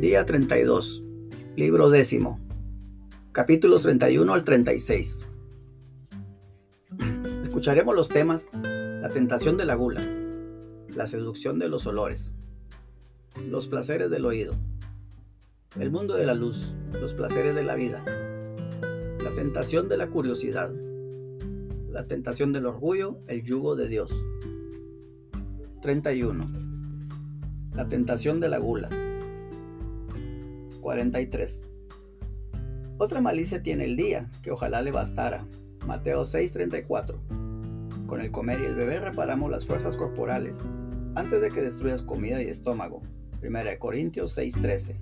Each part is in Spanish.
Día 32, libro 10, capítulos 31 al 36. Escucharemos los temas: la tentación de la gula, la seducción de los olores, los placeres del oído, el mundo de la luz, los placeres de la vida, la tentación de la curiosidad, la tentación del orgullo, el yugo de Dios. 31. La tentación de la gula. 43. Otra malicia tiene el día, que ojalá le bastara. Mateo 6:34. Con el comer y el beber reparamos las fuerzas corporales, antes de que destruyas comida y estómago. 1 Corintios 6:13.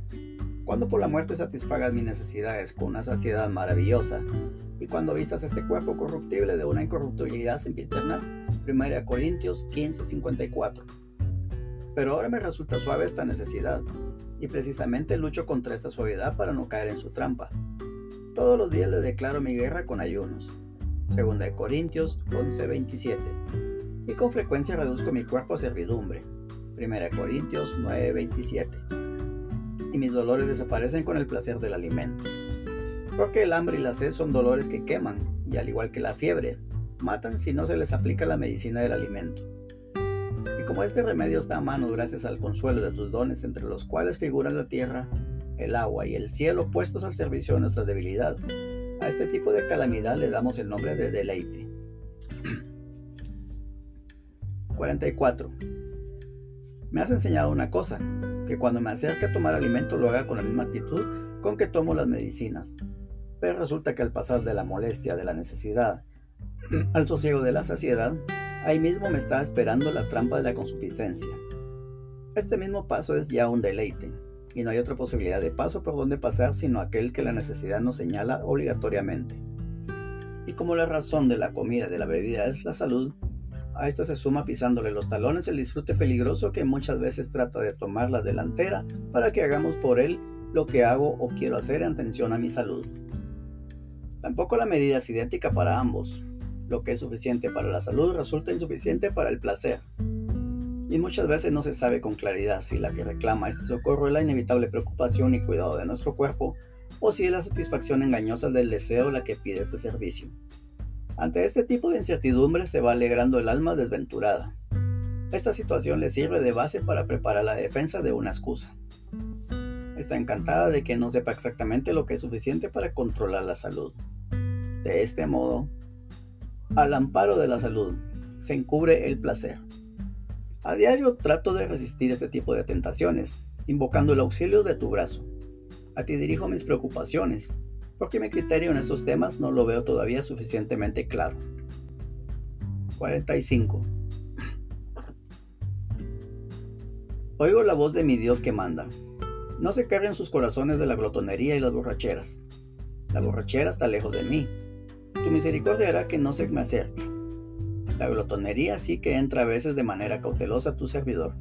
Cuando por la muerte satisfagas mis necesidades con una saciedad maravillosa, y cuando vistas este cuerpo corruptible de una incorruptibilidad sempiterna. 1 Corintios 15:54. Pero ahora me resulta suave esta necesidad, y precisamente lucho contra esta suavidad para no caer en su trampa. Todos los días le declaro mi guerra con ayunos. 2 Corintios 11:27. Y con frecuencia reduzco mi cuerpo a servidumbre. 1 Corintios 9:27. Y mis dolores desaparecen con el placer del alimento. Porque el hambre y la sed son dolores que queman, y al igual que la fiebre, matan si no se les aplica la medicina del alimento. Y como este remedio está a mano gracias al consuelo de tus dones, entre los cuales figuran la tierra, el agua y el cielo puestos al servicio de nuestra debilidad, a este tipo de calamidad le damos el nombre de deleite. 44. Me has enseñado una cosa, que cuando me acerque a tomar alimento lo haga con la misma actitud con que tomo las medicinas. Pero resulta que al pasar de la molestia de la necesidad al sosiego de la saciedad, ahí mismo me está esperando la trampa de la concupiscencia. Este mismo paso es ya un deleite, y no hay otra posibilidad de paso por donde pasar sino aquel que la necesidad nos señala obligatoriamente. Y como la razón de la comida y de la bebida es la salud, a esta se suma pisándole los talones el disfrute peligroso que muchas veces trata de tomar la delantera para que hagamos por él lo que hago o quiero hacer en atención a mi salud. Tampoco la medida es idéntica para ambos. Lo que es suficiente para la salud resulta insuficiente para el placer. Y muchas veces no se sabe con claridad si la que reclama este socorro es la inevitable preocupación y cuidado de nuestro cuerpo, o si es la satisfacción engañosa del deseo la que pide este servicio. Ante este tipo de incertidumbre se va alegrando el alma desventurada. Esta situación le sirve de base para preparar la defensa de una excusa. Está encantada de que no sepa exactamente lo que es suficiente para controlar la salud. De este modo, al amparo de la salud, se encubre el placer. A diario trato de resistir este tipo de tentaciones, invocando el auxilio de tu brazo. A ti dirijo mis preocupaciones, porque mi criterio en estos temas no lo veo todavía suficientemente claro. 45. Oigo la voz de mi Dios que manda. No se carguen sus corazones de la glotonería y las borracheras. La borrachera está lejos de mí. Tu misericordia hará que no se me acerque. La glotonería sí que entra a veces de manera cautelosa a tu servidor,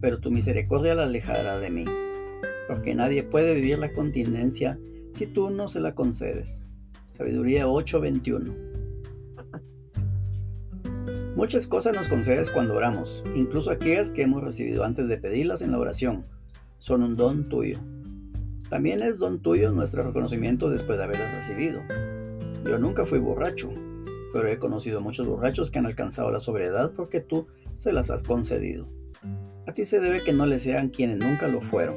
pero tu misericordia la alejará de mí, porque nadie puede vivir la continencia si tú no se la concedes. Sabiduría 8:21. Muchas cosas nos concedes cuando oramos, incluso aquellas que hemos recibido antes de pedirlas en la oración. Son un don tuyo. También es don tuyo nuestro reconocimiento después de haberlas recibido. Yo nunca fui borracho, pero he conocido muchos borrachos que han alcanzado la sobriedad porque tú se las has concedido. A ti se debe que no le sean quienes nunca lo fueron.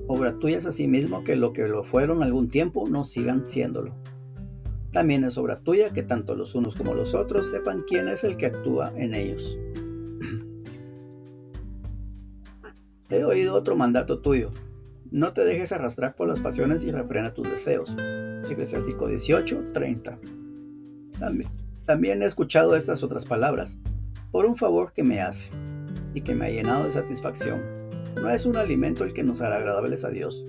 Obra tuya es asimismo que lo fueron algún tiempo no sigan siéndolo. También es obra tuya que tanto los unos como los otros sepan quién es el que actúa en ellos. He oído otro mandato tuyo. No te dejes arrastrar por las pasiones y refrena tus deseos. Eclesiástico 18:30. También he escuchado estas otras palabras, por un favor que me hace, y que me ha llenado de satisfacción. No es un alimento el que nos hará agradables a Dios.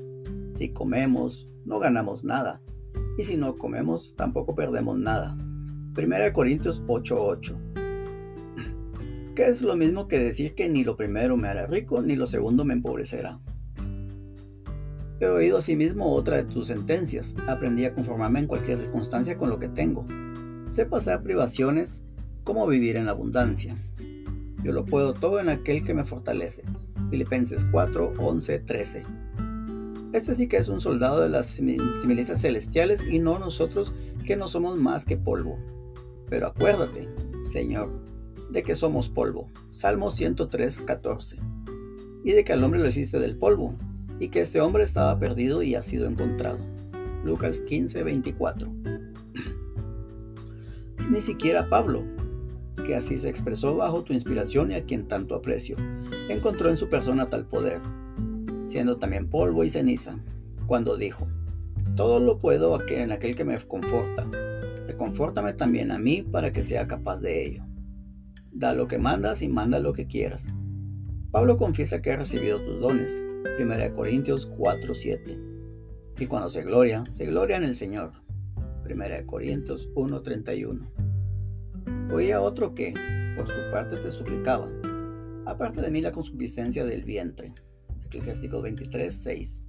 Si comemos, no ganamos nada, y si no comemos, tampoco perdemos nada. 1 Corintios 8:8. Que es lo mismo que decir que ni lo primero me hará rico, ni lo segundo me empobrecerá. He oído asimismo otra de tus sentencias. Aprendí a conformarme en cualquier circunstancia con lo que tengo. Sé pasar privaciones como vivir en abundancia. Yo lo puedo todo en aquel que me fortalece. Filipenses 4:11-13. Este sí que es un soldado de las milicias celestiales y no nosotros, que no somos más que polvo. Pero acuérdate, Señor, de que somos polvo. Salmo 103, 14. Y de que al hombre lo hiciste del polvo, y que este hombre estaba perdido y ha sido encontrado. Lucas 15, 24. Ni siquiera Pablo, que así se expresó bajo tu inspiración y a quien tanto aprecio, encontró en su persona tal poder, siendo también polvo y ceniza, cuando dijo: todo lo puedo en aquel que me conforta. Reconfórtame también a mí para que sea capaz de ello. Da lo que mandas y manda lo que quieras. Pablo confiesa que ha recibido tus dones, 1 Corintios 4, 7. Y cuando se gloria en el Señor, 1 Corintios 1, 31. Oía otro que, por su parte, te suplicaba: aparte de mí la concupiscencia del vientre. Eclesiásticos 23, 6.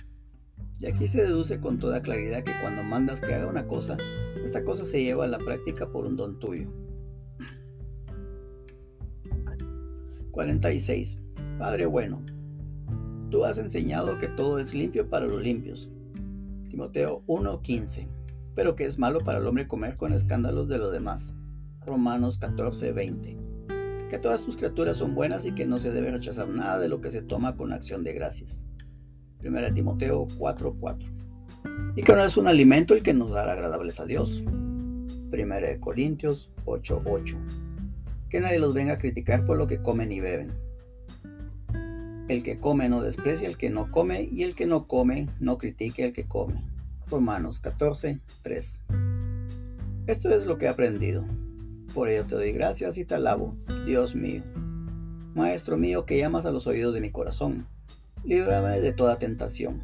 Y aquí se deduce con toda claridad que cuando mandas que haga una cosa, esta cosa se lleva a la práctica por un don tuyo. 46. Padre bueno, tú has enseñado que todo es limpio para los limpios. Timoteo 1:15. Pero que es malo para el hombre comer con escándalos de los demás. Romanos 14:20. Que todas tus criaturas son buenas y que no se debe rechazar nada de lo que se toma con acción de gracias. 1 Timoteo 4:4. Y que no es un alimento el que nos hará agradables a Dios. 1 Corintios 8:8. Que nadie los venga a criticar por lo que comen y beben. El que come no desprecia al que no come, y el que no come no critique al que come. Romanos 14:3. Esto es lo que he aprendido. Por ello te doy gracias y te alabo, Dios mío. Maestro mío, que llamas a los oídos de mi corazón, líbrame de toda tentación.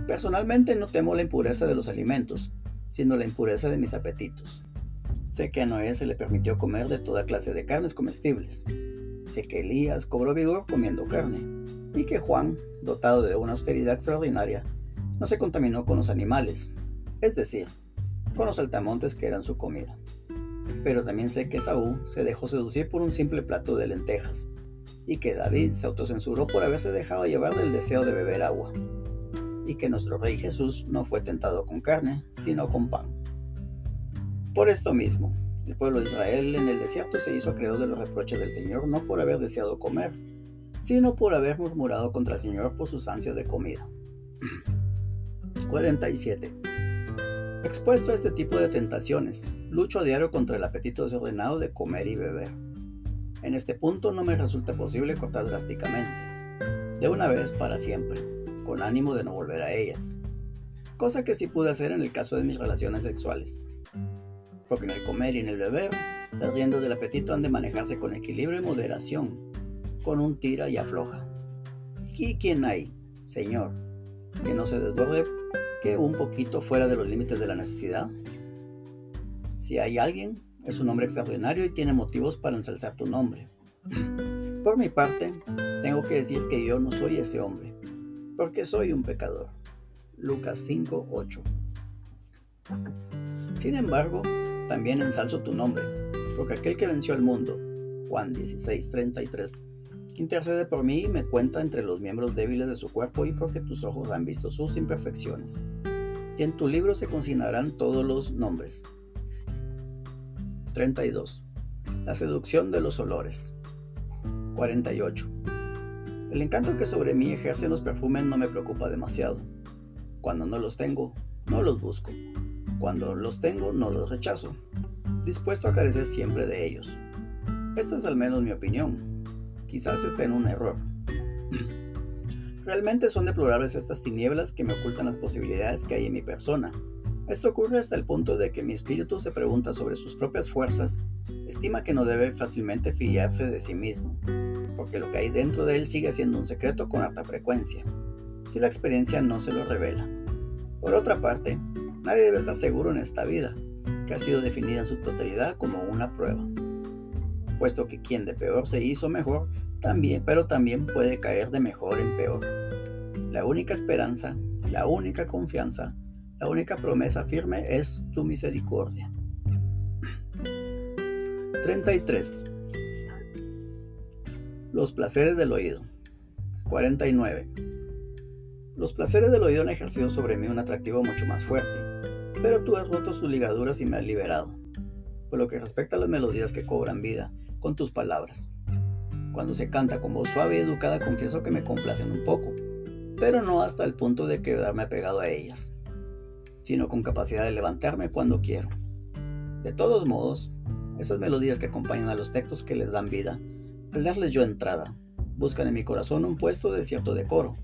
Personalmente no temo la impureza de los alimentos, sino la impureza de mis apetitos. Sé que a Noé se le permitió comer de toda clase de carnes comestibles. Sé que Elías cobró vigor comiendo carne, y que Juan, dotado de una austeridad extraordinaria, no se contaminó con los animales, es decir, con los saltamontes que eran su comida. Pero también sé que Saúl se dejó seducir por un simple plato de lentejas, y que David se autocensuró por haberse dejado llevar del deseo de beber agua, y que nuestro Rey Jesús no fue tentado con carne, sino con pan. Por esto mismo, el pueblo de Israel en el desierto se hizo acreedor de los reproches del Señor, no por haber deseado comer, sino por haber murmurado contra el Señor por sus ansias de comida. 47. Expuesto a este tipo de tentaciones, lucho a diario contra el apetito desordenado de comer y beber. En este punto no me resulta posible cortar drásticamente, de una vez para siempre, con ánimo de no volver a ellas, cosa que sí pude hacer en el caso de mis relaciones sexuales. Porque en el comer y en el beber, las riendas del apetito han de manejarse con equilibrio y moderación, con un tira y afloja. ¿Y quién hay, Señor, que no se desborde que un poquito fuera de los límites de la necesidad? Si hay alguien, es un hombre extraordinario y tiene motivos para ensalzar tu nombre. Por mi parte, tengo que decir que yo no soy ese hombre, porque soy un pecador. Lucas 5:8. Sin embargo, también ensalzo tu nombre, porque aquel que venció al mundo, Juan 16:33, intercede por mí y me cuenta entre los miembros débiles de su cuerpo, y porque tus ojos han visto sus imperfecciones. Y en tu libro se consignarán todos los nombres. 32. La seducción de los olores. 48. El encanto que sobre mí ejercen los perfumes no me preocupa demasiado. Cuando no los tengo, no los busco. Cuando los tengo, no los rechazo, dispuesto a carecer siempre de ellos. Esta es al menos mi opinión. Quizás esté en un error. Realmente son deplorables estas tinieblas que me ocultan las posibilidades que hay en mi persona. Esto ocurre hasta el punto de que mi espíritu se pregunta sobre sus propias fuerzas, estima que no debe fácilmente fiarse de sí mismo, porque lo que hay dentro de él sigue siendo un secreto con alta frecuencia, si la experiencia no se lo revela. Por otra parte, nadie debe estar seguro en esta vida, que ha sido definida en su totalidad como una prueba, puesto que quien de peor se hizo mejor, pero también puede caer de mejor en peor. La única esperanza, la única confianza, la única promesa firme es tu misericordia. 33. Los placeres del oído. 49. Los placeres del oído han ejercido sobre mí un atractivo mucho más fuerte, pero tú has roto sus ligaduras y me has liberado. Por lo que respecta a las melodías que cobran vida con tus palabras. Cuando se canta con voz suave y educada, confieso que me complacen un poco, pero no hasta el punto de quedarme apegado a ellas, sino con capacidad de levantarme cuando quiero. De todos modos, esas melodías que acompañan a los textos que les dan vida, al darles yo entrada, buscan en mi corazón un puesto de cierto decoro.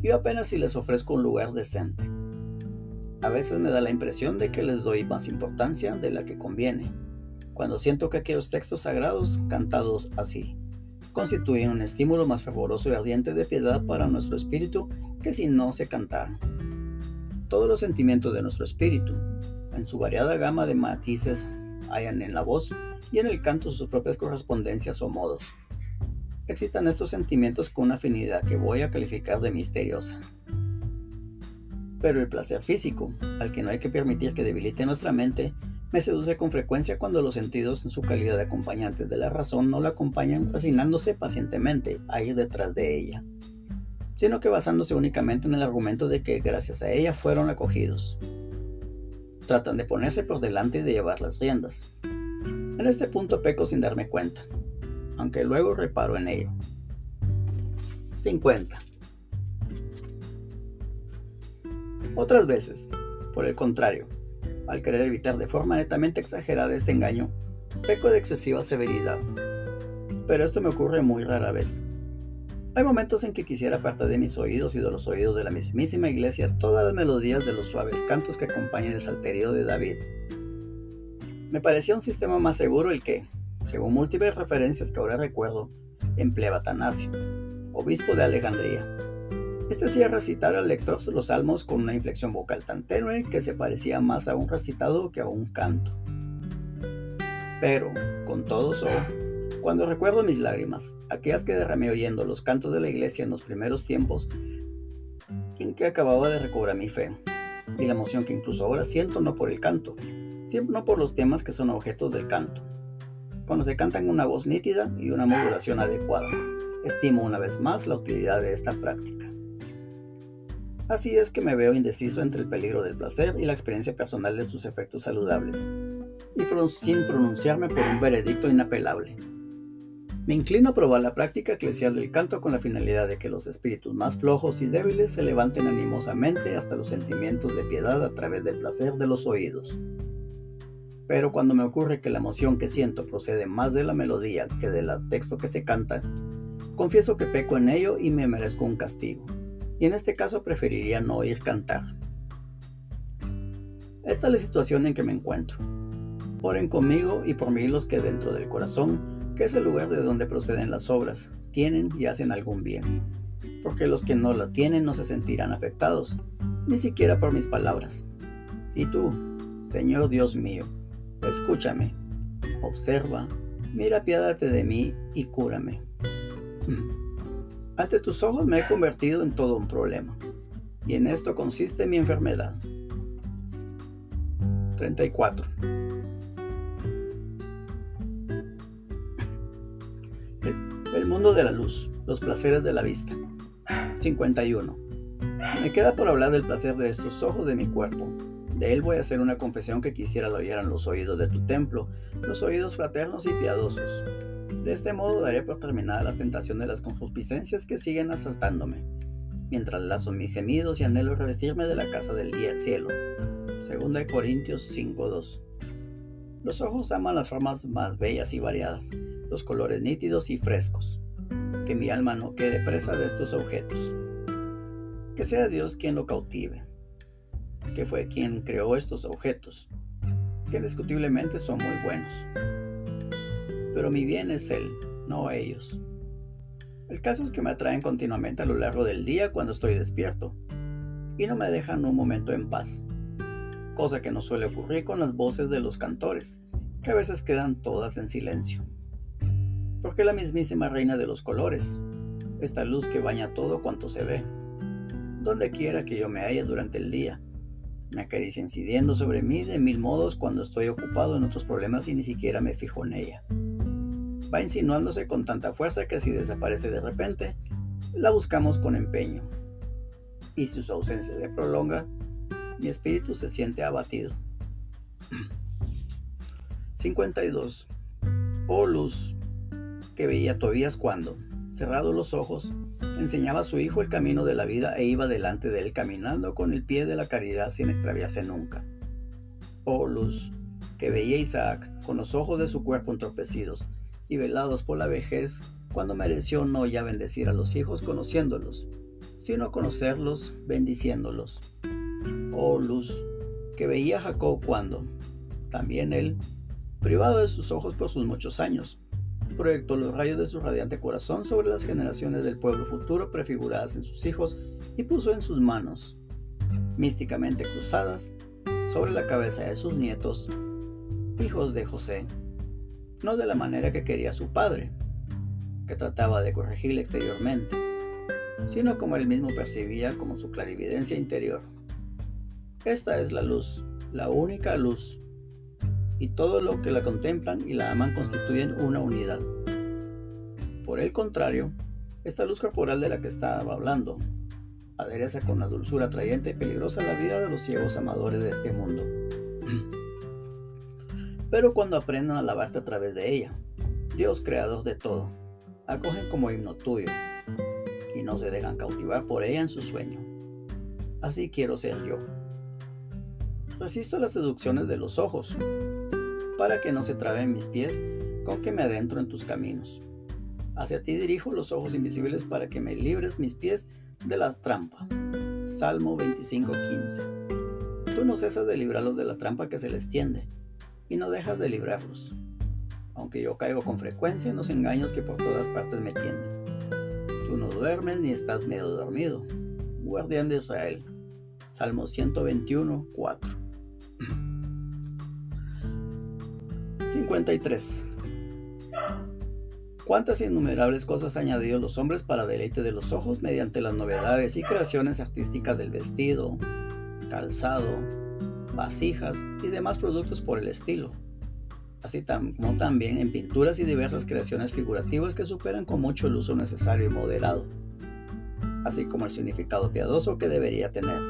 Yo apenas si les ofrezco un lugar decente. A veces me da la impresión de que les doy más importancia de la que conviene, cuando siento que aquellos textos sagrados, cantados así, constituyen un estímulo más fervoroso y ardiente de piedad para nuestro espíritu que si no se cantaran. Todos los sentimientos de nuestro espíritu, en su variada gama de matices, hallan en la voz y en el canto sus propias correspondencias o modos. Excitan estos sentimientos con una afinidad que voy a calificar de misteriosa. Pero el placer físico, al que no hay que permitir que debilite nuestra mente, me seduce con frecuencia cuando los sentidos, en su calidad de acompañantes de la razón, no la acompañan resignándose pacientemente a ir detrás de ella, sino que basándose únicamente en el argumento de que gracias a ella fueron acogidos. Tratan de ponerse por delante y de llevar las riendas. En este punto peco sin darme cuenta, aunque luego reparo en ello. 50. Otras veces, por el contrario, al querer evitar de forma netamente exagerada este engaño, peco de excesiva severidad. Pero esto me ocurre muy rara vez. Hay momentos en que quisiera apartar de mis oídos y de los oídos de la mismísima iglesia todas las melodías de los suaves cantos que acompañan el salterio de David. Me parecía un sistema más seguro el que, según múltiples referencias que ahora recuerdo, empleaba Atanasio, obispo de Alejandría. Este hacía recitar al lector los salmos con una inflexión vocal tan tenue que se parecía más a un recitado que a un canto. Pero, con todo eso, cuando recuerdo mis lágrimas, aquellas que derramé oyendo los cantos de la iglesia en los primeros tiempos, en que acababa de recobrar mi fe, y la emoción que incluso ahora siento no por el canto, sino por los temas que son objetos del canto. Cuando se canta en una voz nítida y una modulación adecuada, estimo una vez más la utilidad de esta práctica. Así es que me veo indeciso entre el peligro del placer y la experiencia personal de sus efectos saludables, y sin pronunciarme por un veredicto inapelable. Me inclino a probar la práctica eclesial del canto con la finalidad de que los espíritus más flojos y débiles se levanten animosamente hasta los sentimientos de piedad a través del placer de los oídos. Pero cuando me ocurre que la emoción que siento procede más de la melodía que del texto que se canta, confieso que peco en ello y me merezco un castigo. Y en este caso preferiría no oír cantar. Esta es la situación en que me encuentro. Oren conmigo y por mí los que dentro del corazón, que es el lugar de donde proceden las obras, tienen y hacen algún bien. Porque los que no la tienen no se sentirán afectados, ni siquiera por mis palabras. Y tú, Señor Dios mío, escúchame, observa, mira, apiádate de mí y cúrame. Ante tus ojos me he convertido en todo un problema, y en esto consiste mi enfermedad. 34. El mundo de la luz, los placeres de la vista. 51. Me queda por hablar del placer de estos ojos de mi cuerpo. De él voy a hacer una confesión que quisiera lo oyeran los oídos de tu templo, los oídos fraternos y piadosos. De este modo daré por terminada las tentaciones de las concupiscencias que siguen asaltándome, mientras lazo mis gemidos y anhelo revestirme de la casa del cielo. 2 Corintios 5:2. Los ojos aman las formas más bellas y variadas, los colores nítidos y frescos. Que mi alma no quede presa de estos objetos. Que sea Dios quien lo cautive, que fue quien creó estos objetos, que indiscutiblemente son muy buenos. Pero mi bien es Él, no ellos. El caso es que me atraen continuamente a lo largo del día cuando estoy despierto, y no me dejan un momento en paz, cosa que no suele ocurrir con las voces de los cantores, que a veces quedan todas en silencio. Porque la mismísima reina de los colores, esta luz que baña todo cuanto se ve, donde quiera que yo me halle durante el día, me acaricia incidiendo sobre mí de mil modos cuando estoy ocupado en otros problemas y ni siquiera me fijo en ella. Va insinuándose con tanta fuerza que si desaparece de repente, la buscamos con empeño. y si su ausencia se prolonga, mi espíritu se siente abatido. 52. Oh luz, que veía Tobías cuando, cerrados los ojos, enseñaba a su hijo el camino de la vida e iba delante de él caminando con el pie de la caridad sin extraviarse nunca. Oh luz, que veía Isaac con los ojos de su cuerpo entorpecidos y velados por la vejez, cuando mereció no ya bendecir a los hijos conociéndolos, sino conocerlos bendiciéndolos. Oh luz, que veía Jacob cuando, también él, privado de sus ojos por sus muchos años, proyectó los rayos de su radiante corazón sobre las generaciones del pueblo futuro prefiguradas en sus hijos y puso en sus manos, místicamente cruzadas, sobre la cabeza de sus nietos, hijos de José, no de la manera que quería su padre, que trataba de corregirle exteriormente, sino como él mismo percibía como su clarividencia interior. Esta es la luz, la única luz, y todo lo que la contemplan y la aman constituyen una unidad. Por el contrario, esta luz corporal de la que estaba hablando adereza con la dulzura atrayente y peligrosa la vida de los ciegos amadores de este mundo. Pero cuando aprendan a alabarte a través de ella, Dios creador de todo, acogen como himno tuyo y no se dejan cautivar por ella en su sueño. Así quiero ser yo. Resisto las seducciones de los ojos, para que no se traben mis pies con que me adentro en tus caminos. Hacia ti dirijo los ojos invisibles para que me libres mis pies de la trampa. Salmo 25:15. Tú no cesas de librarlos de la trampa que se les tiende, y no dejas de librarlos, aunque yo caigo con frecuencia en los engaños que por todas partes me tienden. Tú no duermes ni estás medio dormido, guardián de Israel. Salmo 121:4. 53. Cuántas innumerables cosas han añadido los hombres para deleite de los ojos mediante las novedades y creaciones artísticas del vestido, calzado, vasijas y demás productos por el estilo, así como también en pinturas y diversas creaciones figurativas que superan con mucho el uso necesario y moderado, así como el significado piadoso que debería tener.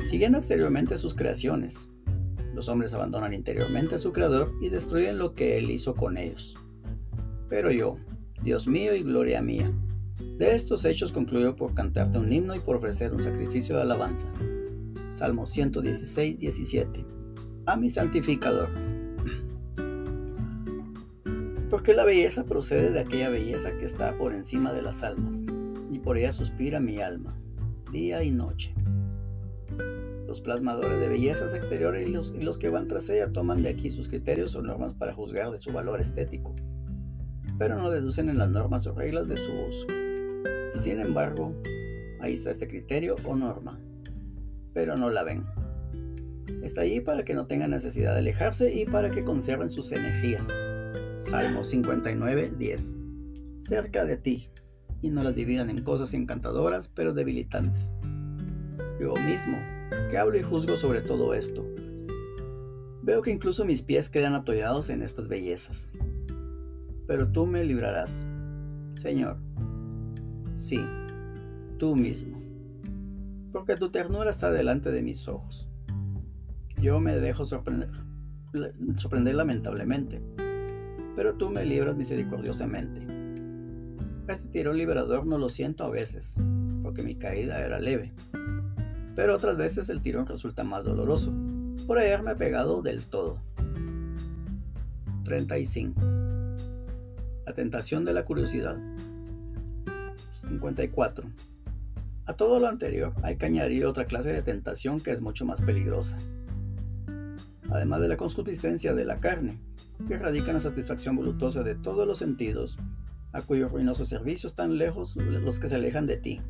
Siguiendo exteriormente sus creaciones, los hombres abandonan interiormente a su creador y destruyen lo que él hizo con ellos. Pero yo, Dios mío y gloria mía, de estos hechos concluyo por cantarte un himno y por ofrecer un sacrificio de alabanza. Salmo 116:17. A mi santificador. Porque la belleza procede de aquella belleza que está por encima de las almas, y por ella suspira mi alma, día y noche. Los plasmadores de bellezas exteriores y los que van tras ella toman de aquí sus criterios o normas para juzgar de su valor estético, pero no deducen en las normas o reglas de su uso. Y sin embargo, ahí está este criterio o norma, pero no la ven. Está allí para que no tengan necesidad de alejarse y para que conserven sus energías. Salmo 59:10. Cerca de ti, y no las dividan en cosas encantadoras pero debilitantes. Yo mismo, que hablo y juzgo sobre todo esto, veo que incluso mis pies quedan atollados en estas bellezas. Pero tú me librarás, Señor. Sí, tú mismo, porque tu ternura está delante de mis ojos. Yo me dejo sorprender lamentablemente, pero tú me libras misericordiosamente. Este tirón liberador no lo siento a veces, porque mi caída era leve, pero otras veces el tirón resulta más doloroso, por haberme pegado del todo. 35. La tentación de la curiosidad. 54. A todo lo anterior hay que añadir otra clase de tentación que es mucho más peligrosa. Además de la concupiscencia de la carne, que radica en la satisfacción voluptuosa de todos los sentidos, a cuyos ruinosos servicios están lejos los que se alejan de ti.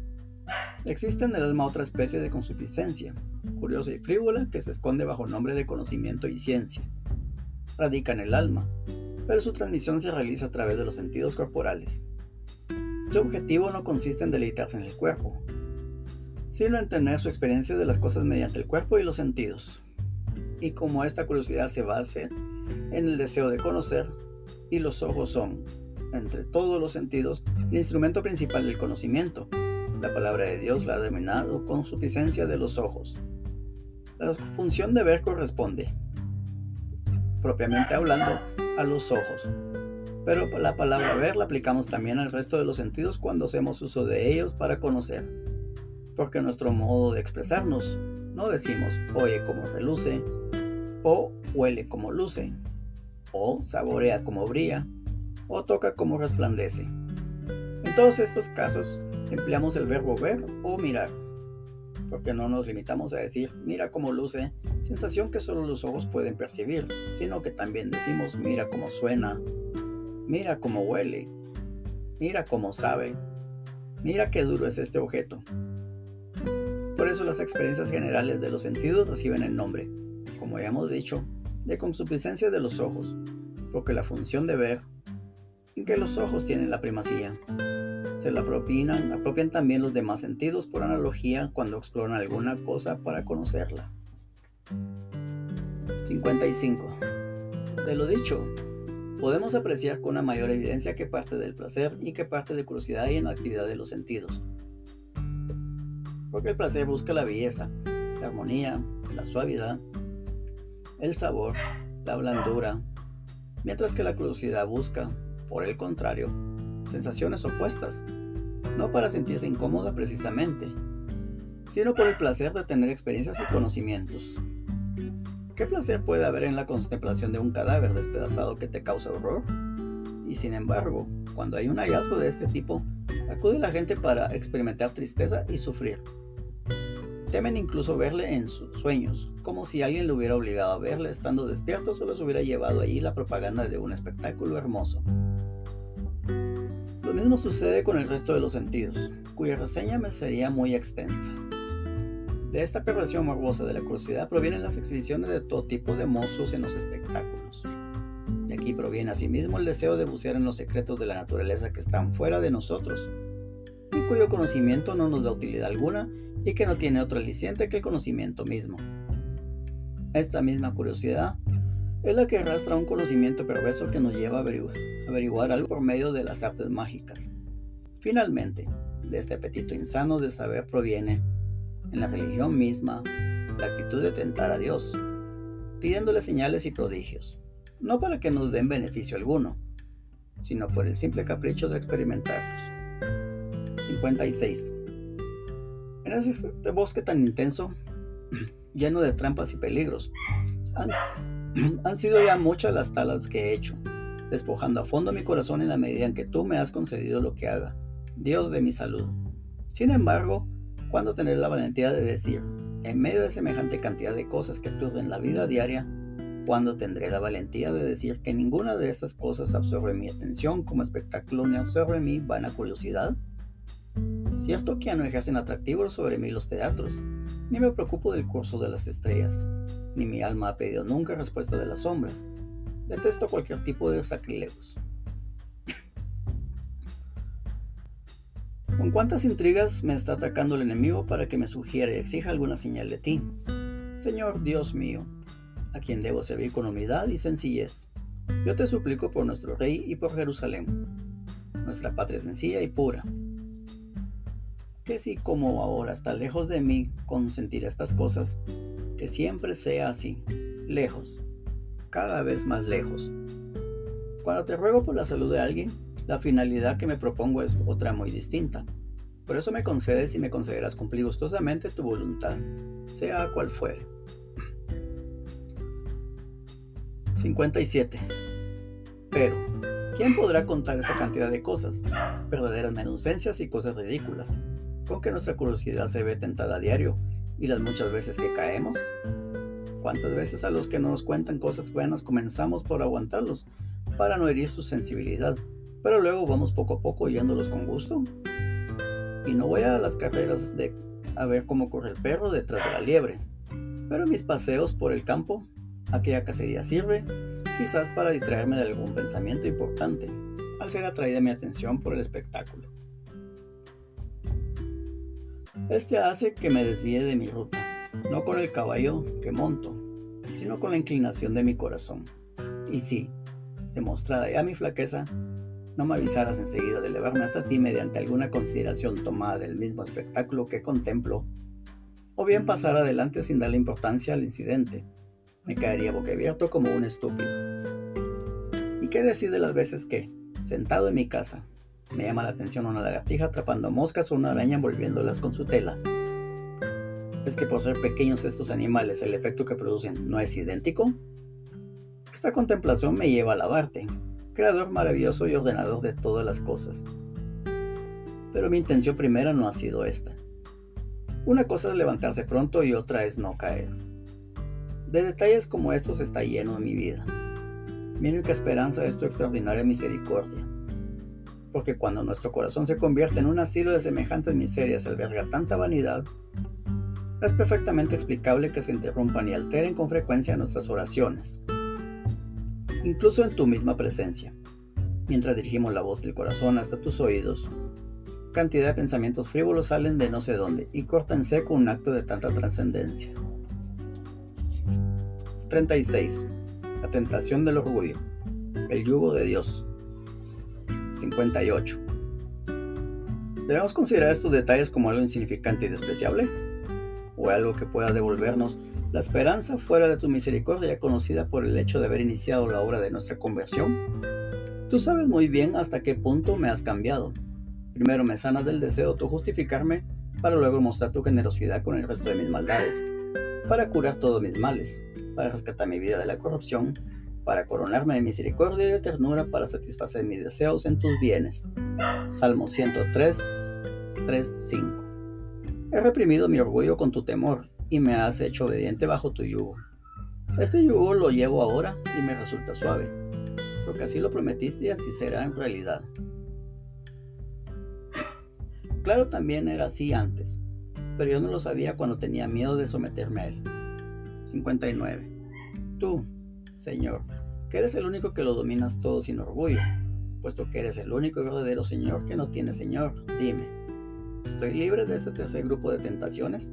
Existe en el alma otra especie de concupiscencia, curiosa y frívola, que se esconde bajo el nombre de conocimiento y ciencia. Radica en el alma, pero su transmisión se realiza a través de los sentidos corporales. Su objetivo no consiste en deleitarse en el cuerpo, sino en tener su experiencia de las cosas mediante el cuerpo y los sentidos. Y como esta curiosidad se basa en el deseo de conocer, y los ojos son, entre todos los sentidos, el instrumento principal del conocimiento, La palabra de Dios la ha denominado concupiscencia de los ojos. La función de ver corresponde, propiamente hablando, a los ojos. Pero la palabra ver la aplicamos también al resto de los sentidos cuando hacemos uso de ellos para conocer. Porque nuestro modo de expresarnos, no decimos oye como reluce, o huele como luce, o saborea como brilla, o toca como resplandece. En todos estos casos empleamos el verbo ver o mirar, porque no nos limitamos a decir mira cómo luce, sensación que solo los ojos pueden percibir, sino que también decimos mira cómo suena, mira cómo huele, mira cómo sabe, mira qué duro es este objeto. Por eso las experiencias generales de los sentidos reciben el nombre, como ya hemos dicho, de concupiscencia de los ojos, porque la función de ver, en que los ojos tienen la primacía, se la apropian también los demás sentidos por analogía cuando exploran alguna cosa para conocerla. 55. De lo dicho, podemos apreciar con una mayor evidencia qué parte del placer y qué parte de curiosidad hay en la actividad de los sentidos. Porque el placer busca la belleza, la armonía, la suavidad, el sabor, la blandura, mientras que la curiosidad busca, por el contrario, sensaciones opuestas, no para sentirse incómoda precisamente, sino por el placer de tener experiencias y conocimientos. ¿Qué placer puede haber en la contemplación de un cadáver despedazado que te causa horror? Y sin embargo, cuando hay un hallazgo de este tipo, acude la gente para experimentar tristeza y sufrir. Temen incluso verle en sus sueños, como si alguien lo hubiera obligado a verle estando despiertos o les hubiera llevado allí la propaganda de un espectáculo hermoso. Lo mismo sucede con el resto de los sentidos, cuya reseña me sería muy extensa. De esta perversión morbosa de la curiosidad provienen las exhibiciones de todo tipo de monstruos en los espectáculos. De aquí proviene asimismo el deseo de bucear en los secretos de la naturaleza que están fuera de nosotros, y cuyo conocimiento no nos da utilidad alguna y que no tiene otro aliciente que el conocimiento mismo. Esta misma curiosidad es la que arrastra un conocimiento perverso que nos lleva a averiguar algo por medio de las artes mágicas. Finalmente, de este apetito insano de saber proviene, en la religión misma, la actitud de tentar a Dios, pidiéndole señales y prodigios, no para que nos den beneficio alguno, sino por el simple capricho de experimentarlos. 56. En este bosque tan intenso, lleno de trampas y peligros, han sido ya muchas las talas que he hecho, despojando a fondo mi corazón en la medida en que tú me has concedido lo que haga, Dios de mi salud. Sin embargo, ¿cuándo tendré la valentía de decir, en medio de semejante cantidad de cosas que aturden la vida diaria, cuándo tendré la valentía de decir que ninguna de estas cosas absorbe mi atención como espectáculo ni absorbe mi vana curiosidad? Cierto que ya no ejercen atractivos sobre mí los teatros, ni me preocupo del curso de las estrellas, ni mi alma ha pedido nunca respuesta de las sombras. Detesto cualquier tipo de sacrilegios. ¿Con cuántas intrigas me está atacando el enemigo para que me sugiera y exija alguna señal de ti? Señor Dios mío, a quien debo servir con humildad y sencillez, yo te suplico por nuestro Rey y por Jerusalén, nuestra patria sencilla y pura, que si como ahora está lejos de mí consentir estas cosas, que siempre sea así, lejos, cada vez más lejos. Cuando te ruego por la salud de alguien, la finalidad que me propongo es otra muy distinta. Por eso me concedes y me concederás cumplir gustosamente tu voluntad, sea cual fuere. 57. Pero, ¿quién podrá contar esta cantidad de cosas, verdaderas menudencias y cosas ridículas, con que nuestra curiosidad se ve tentada a diario y las muchas veces que caemos? ¿Cuántas veces a los que nos cuentan cosas buenas comenzamos por aguantarlos para no herir su sensibilidad, pero luego vamos poco a poco oyéndolos con gusto? Y no voy a las carreras a ver cómo corre el perro detrás de la liebre, pero en mis paseos por el campo, aquella cacería sirve, quizás para distraerme de algún pensamiento importante, al ser atraída mi atención por el espectáculo. Este hace que me desvíe de mi ruta, no con el caballo que monto, sino con la inclinación de mi corazón. Y sí, demostrada ya mi flaqueza, no me avisaras enseguida de elevarme hasta ti mediante alguna consideración tomada del mismo espectáculo que contemplo, o bien pasar adelante sin darle importancia al incidente, me caería boquiabierto como un estúpido. ¿Y qué decir de las veces que, sentado en mi casa, me llama la atención una lagartija atrapando moscas o una araña envolviéndolas con su tela? ¿Es que por ser pequeños estos animales el efecto que producen no es idéntico? Esta contemplación me lleva a alabarte, creador maravilloso y ordenador de todas las cosas. Pero mi intención primera no ha sido esta. Una cosa es levantarse pronto y otra es no caer. De detalles como estos está lleno mi vida. Mi única esperanza es tu extraordinaria misericordia. Porque cuando nuestro corazón se convierte en un asilo de semejantes miserias y alberga tanta vanidad, es perfectamente explicable que se interrumpan y alteren con frecuencia nuestras oraciones. Incluso en tu misma presencia, mientras dirigimos la voz del corazón hasta tus oídos, cantidad de pensamientos frívolos salen de no sé dónde y cortan en seco un acto de tanta trascendencia. 36. La tentación del orgullo. El yugo de Dios. 58. ¿Debemos considerar estos detalles como algo insignificante y despreciable? ¿O algo que pueda devolvernos la esperanza fuera de tu misericordia conocida por el hecho de haber iniciado la obra de nuestra conversión? Tú sabes muy bien hasta qué punto me has cambiado. Primero me sanas del deseo de autojustificarme para luego mostrar tu generosidad con el resto de mis maldades, para curar todos mis males, para rescatar mi vida de la corrupción, para coronarme de misericordia y de ternura, para satisfacer mis deseos en tus bienes. Salmo 103, 3, 5. He reprimido mi orgullo con tu temor y me has hecho obediente bajo tu yugo. Este yugo lo llevo ahora y me resulta suave, porque así lo prometiste y así será en realidad. Claro, también era así antes, pero yo no lo sabía cuando tenía miedo de someterme a él. 59. Tú, Señor, que eres el único que lo dominas todo sin orgullo, puesto que eres el único y verdadero Señor que no tiene Señor, dime, ¿estoy libre de este tercer grupo de tentaciones?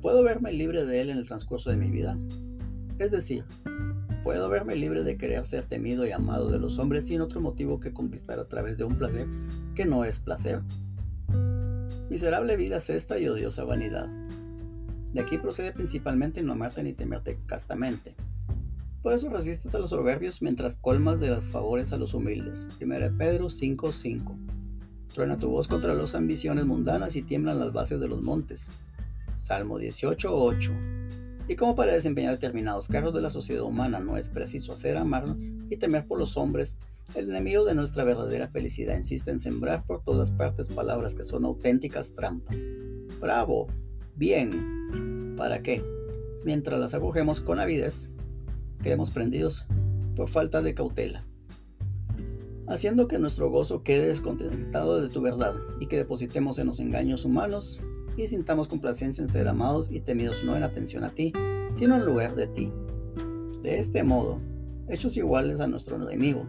¿Puedo verme libre de él en el transcurso de mi vida? Es decir, ¿puedo verme libre de querer ser temido y amado de los hombres sin otro motivo que conquistar a través de un placer que no es placer? Miserable vida es esta y odiosa vanidad. De aquí procede principalmente no amarte ni temerte castamente. Por eso resistes a los soberbios mientras colmas de favores a los humildes. 1 Pedro 5:5. Truena tu voz contra las ambiciones mundanas y tiemblan las bases de los montes. Salmo 18:8. Y como para desempeñar determinados cargos de la sociedad humana no es preciso hacer, amar y temer por los hombres, el enemigo de nuestra verdadera felicidad insiste en sembrar por todas partes palabras que son auténticas trampas. ¡Bravo! Bien. ¿Para qué? Mientras las acogemos con avidez, quedemos prendidos por falta de cautela, haciendo que nuestro gozo quede desconectado de tu verdad y que depositemos en los engaños humanos y sintamos complacencia en ser amados y temidos no en atención a ti, sino en lugar de ti. De este modo, hechos iguales a nuestro enemigo,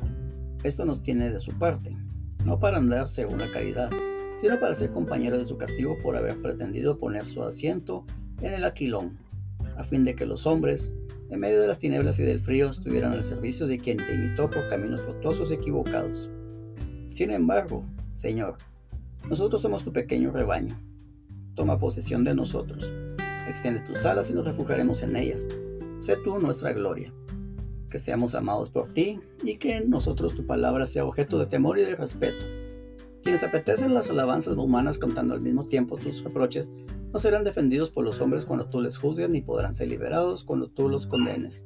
esto nos tiene de su parte, no para andar según la caridad, sino para ser compañeros de su castigo por haber pretendido poner su asiento en el aquilón, a fin de que los hombres, en medio de las tinieblas y del frío, estuvieran al servicio de quien te imitó por caminos tortuosos y equivocados. Sin embargo, Señor, nosotros somos tu pequeño rebaño. Toma posesión de nosotros, extiende tus alas y nos refugiaremos en ellas. Sé tú nuestra gloria, que seamos amados por ti y que en nosotros tu palabra sea objeto de temor y de respeto. Quienes apetecen las alabanzas humanas contando al mismo tiempo tus reproches, no serán defendidos por los hombres cuando tú les juzgues, ni podrán ser liberados cuando tú los condenes.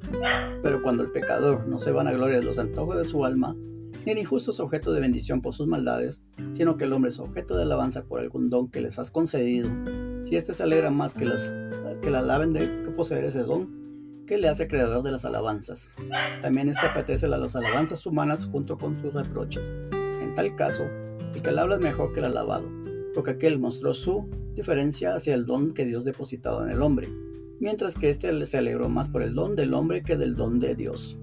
Pero cuando el pecador no se vanagloria de los antojos de su alma, ni el injusto es objeto de bendición por sus maldades, sino que el hombre es objeto de alabanza por algún don que les has concedido, si éste se alegra más que la alaben de que poseer ese don, que le hace creador de las alabanzas. También éste apetece las alabanzas humanas junto con tus reproches. En tal caso, el que alaba es mejor que el alabado, porque aquel mostró su diferencia hacia el don que Dios depositado en el hombre, mientras que éste se alegró más por el don del hombre que del don de Dios.